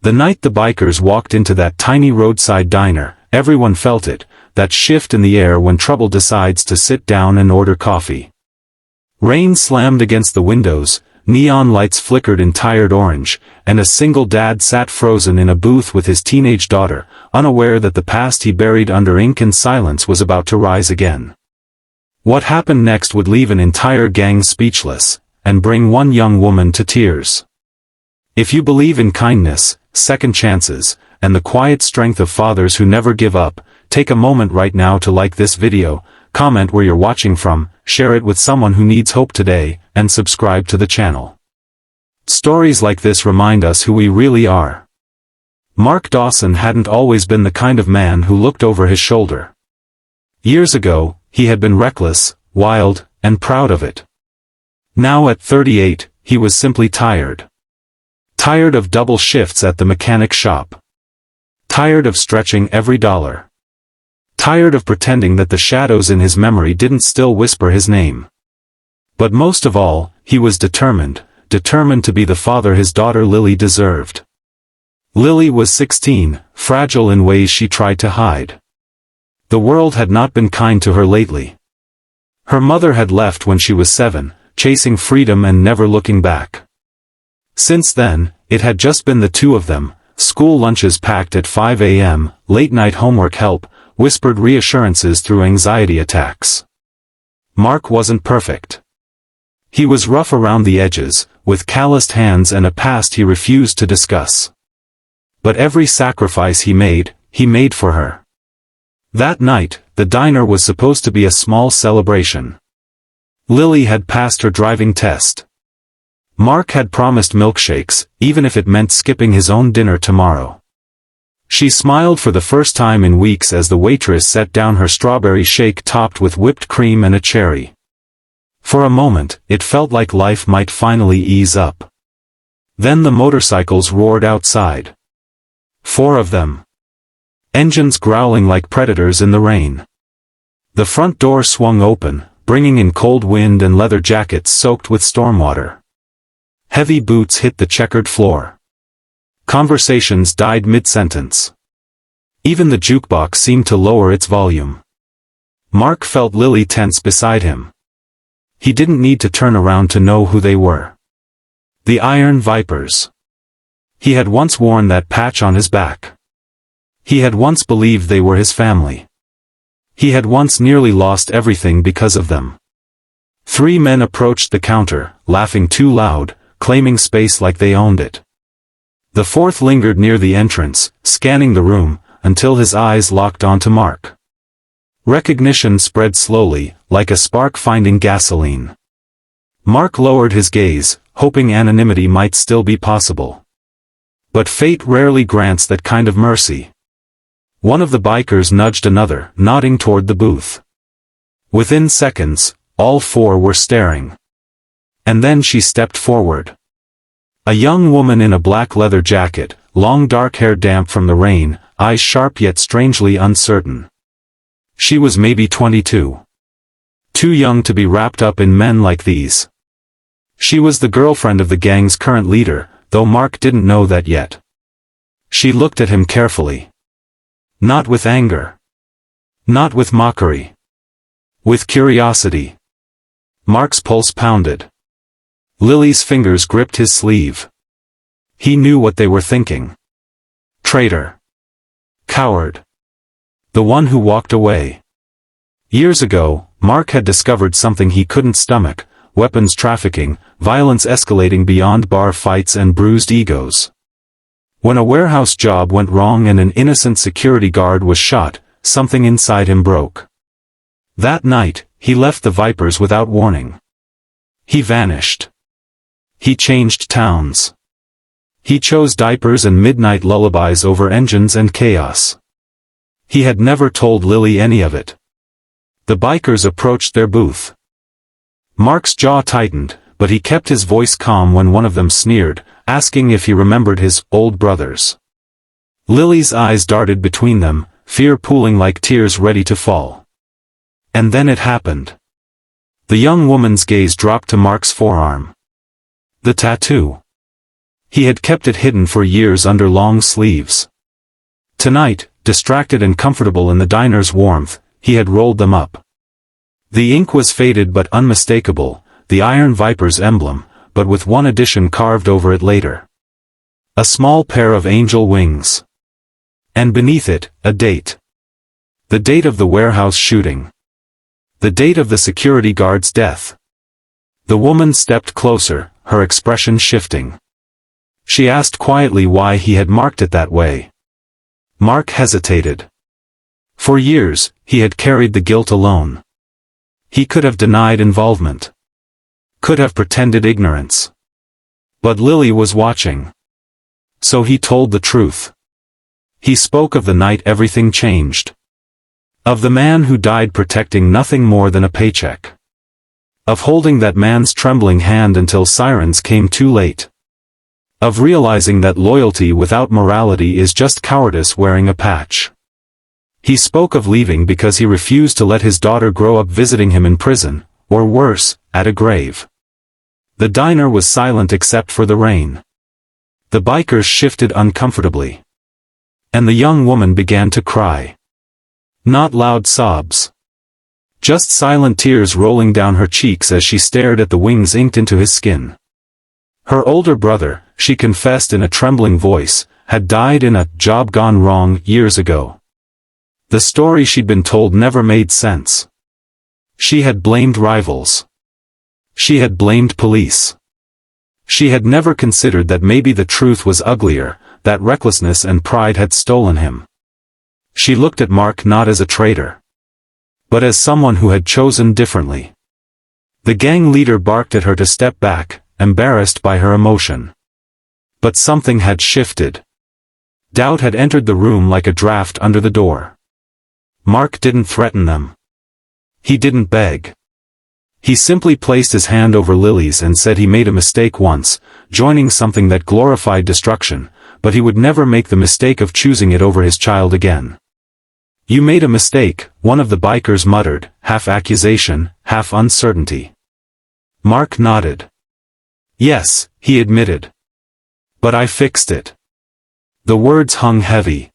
The night the bikers walked into that tiny roadside diner, everyone felt it, that shift in the air when trouble decides to sit down and order coffee. Rain slammed against the windows, neon lights flickered in tired orange, and a single dad sat frozen in a booth with his teenage daughter, unaware that the past he buried under ink and silence was about to rise again. What happened next would leave an entire gang speechless, and bring one young woman to tears. If you believe in kindness, second chances, and the quiet strength of fathers who never give up, take a moment right now to like this video, comment where you're watching from, share it with someone who needs hope today, and subscribe to the channel. Stories like this remind us who we really are. Mark Dawson hadn't always been the kind of man who looked over his shoulder. Years ago, he had been reckless, wild, and proud of it. Now at 38, he was simply tired. Tired of double shifts at the mechanic shop. Tired of stretching every dollar. Tired of pretending that the shadows in his memory didn't still whisper his name. But most of all, he was determined to be the father his daughter Lily deserved. Lily was 16, fragile in ways she tried to hide. The world had not been kind to her lately. Her mother had left when she was 7, chasing freedom and never looking back. Since then, it had just been the two of them, school lunches packed at 5 a.m., late-night homework help, whispered reassurances through anxiety attacks. Mark wasn't perfect. He was rough around the edges, with calloused hands and a past he refused to discuss. But every sacrifice he made for her. That night, the diner was supposed to be a small celebration. Lily had passed her driving test. Mark had promised milkshakes, even if it meant skipping his own dinner tomorrow. She smiled for the first time in weeks as the waitress set down her strawberry shake topped with whipped cream and a cherry. For a moment, it felt like life might finally ease up. Then the motorcycles roared outside. 4 of them. Engines growling like predators in the rain. The front door swung open, bringing in cold wind and leather jackets soaked with stormwater. Heavy boots hit the checkered floor. Conversations died mid-sentence. Even the jukebox seemed to lower its volume. Mark felt Lily tense beside him. He didn't need to turn around to know who they were. The Iron Vipers. He had once worn that patch on his back. He had once believed they were his family. He had once nearly lost everything because of them. 3 men approached the counter, laughing too loud, claiming space like they owned it. The 4th lingered near the entrance, scanning the room, until his eyes locked onto Mark. Recognition spread slowly, like a spark finding gasoline. Mark lowered his gaze, hoping anonymity might still be possible. But fate rarely grants that kind of mercy. One of the bikers nudged another, nodding toward the booth. Within seconds, all 4 were staring. And then she stepped forward. A young woman in a black leather jacket, long dark hair damp from the rain, eyes sharp yet strangely uncertain. She was maybe 22. Too young to be wrapped up in men like these. She was the girlfriend of the gang's current leader, though Mark didn't know that yet. She looked at him carefully. Not with anger. Not with mockery. With curiosity. Mark's pulse pounded. Lily's fingers gripped his sleeve. He knew what they were thinking. Traitor. Coward. The one who walked away. Years ago, Mark had discovered something he couldn't stomach: weapons trafficking, violence escalating beyond bar fights and bruised egos. When a warehouse job went wrong and an innocent security guard was shot, something inside him broke. That night, he left the Vipers without warning. He vanished. He changed towns. He chose diapers and midnight lullabies over engines and chaos. He had never told Lily any of it. The bikers approached their booth. Mark's jaw tightened, but he kept his voice calm when one of them sneered, asking if he remembered his old brothers. Lily's eyes darted between them, fear pooling like tears ready to fall. And then it happened. The young woman's gaze dropped to Mark's forearm. The tattoo. He had kept it hidden for years under long sleeves. Tonight, distracted and comfortable in the diner's warmth, he had rolled them up. The ink was faded but unmistakable, the Iron Viper's emblem, but with one addition carved over it later. A small pair of angel wings. And beneath it, a date. The date of the warehouse shooting. The date of the security guard's death. The woman stepped closer, her expression shifting. She asked quietly why he had marked it that way. Mark hesitated. For years, he had carried the guilt alone. He could have denied involvement. Could have pretended ignorance. But Lily was watching. So he told the truth. He spoke of the night everything changed. Of the man who died protecting nothing more than a paycheck. Of holding that man's trembling hand until sirens came too late. Of realizing that loyalty without morality is just cowardice wearing a patch. He spoke of leaving because he refused to let his daughter grow up visiting him in prison, or worse, at a grave. The diner was silent except for the rain. The bikers shifted uncomfortably. And the young woman began to cry. Not loud sobs. Just silent tears rolling down her cheeks as she stared at the wings inked into his skin. Her older brother, she confessed in a trembling voice, had died in a job gone wrong years ago. The story she'd been told never made sense. She had blamed rivals. She had blamed police. She had never considered that maybe the truth was uglier, that recklessness and pride had stolen him. She looked at Mark not as a traitor, but as someone who had chosen differently. The gang leader barked at her to step back, embarrassed by her emotion. But something had shifted. Doubt had entered the room like a draft under the door. Mark didn't threaten them. He didn't beg. He simply placed his hand over Lily's and said he made a mistake once, joining something that glorified destruction, but he would never make the mistake of choosing it over his child again. You made a mistake, one of the bikers muttered, half accusation, half uncertainty. Mark nodded. Yes, he admitted. But I fixed it. The words hung heavy.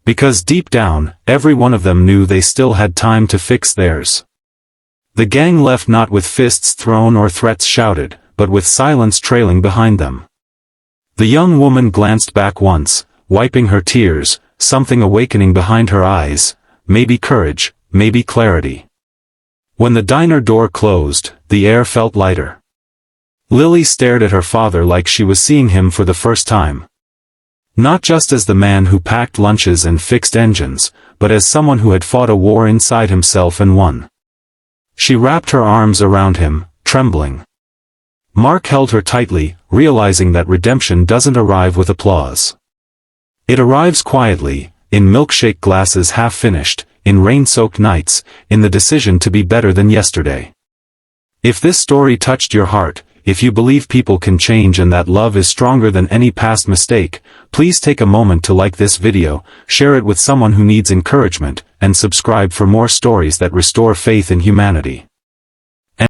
Because deep down, every one of them knew they still had time to fix theirs. The gang left not with fists thrown or threats shouted, but with silence trailing behind them. The young woman glanced back once, wiping her tears, something awakening behind her eyes, maybe courage, maybe clarity. When the diner door closed, the air felt lighter. Lily stared at her father like she was seeing him for the first time. Not just as the man who packed lunches and fixed engines, but as someone who had fought a war inside himself and won. She wrapped her arms around him, trembling. Mark held her tightly, realizing that redemption doesn't arrive with applause. It arrives quietly, in milkshake glasses half finished, in rain-soaked nights, in the decision to be better than yesterday. If this story touched your heart, if you believe people can change and that love is stronger than any past mistake, please take a moment to like this video, share it with someone who needs encouragement, and subscribe for more stories that restore faith in humanity.